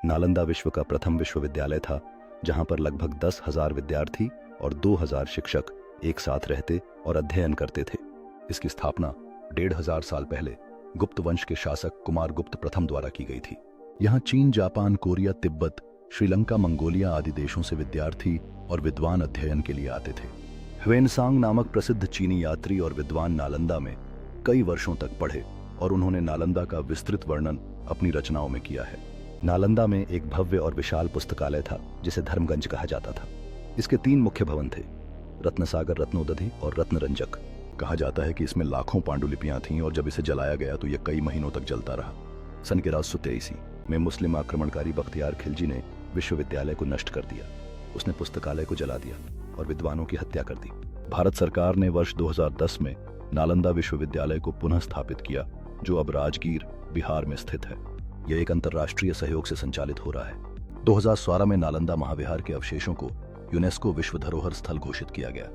नालंदा विश्व का प्रथम विश्वविद्यालय था, जहां पर लगभग 10,000 विद्यार्थी और 2,000 शिक्षक एक साथ रहते और अध्ययन करते थे। इसकी स्थापना 1,500 साल पहले गुप्त वंश के शासक कुमार गुप्त प्रथम द्वारा की गई थी। यहाँ चीन, Japan, Korea, Tibet, Sri Lanka, Mongolia आदि देशों से विद्यार्थी और विद्वान अध्ययन के लिए आते थे। ह्वेनसांग नामक प्रसिद्ध चीनी यात्री और विद्वान नालंदा में कई वर्षों तक पढ़े और उन्होंने नालंदा का विस्तृत वर्णन अपनी रचनाओं में किया है। नालंदा में एक भव्य और विशाल पुस्तकालय था जिसे धर्मगंज कहा जाता था। इसके 3 मुख्य भवन थे, रत्नसागर, रत्नोदधि और रत्नरंजक। कहा जाता है कि इसमें लाखों पांडुलिपियां थीं और जब इसे जलाया गया तो यह कई महीनों तक जलता रहा। सन 1183 में मुस्लिम आक्रमणकारी बख्तियार खिलजी ने विश्वविद्यालय को नष्ट कर दिया। उसने पुस्तकालय को जला दिया और विद्वानों की हत्या कर दी। भारत सरकार ने वर्ष 2010 में नालंदा विश्वविद्यालय को पुनः स्थापित किया, जो अब राजगीर, बिहार में स्थित है। यह एक अंतर्राष्ट्रीय सहयोग से संचालित हो रहा है। 2016 में नालंदा महाविहार के अवशेषों को यूनेस्को विश्व धरोहर स्थल घोषित किया गया।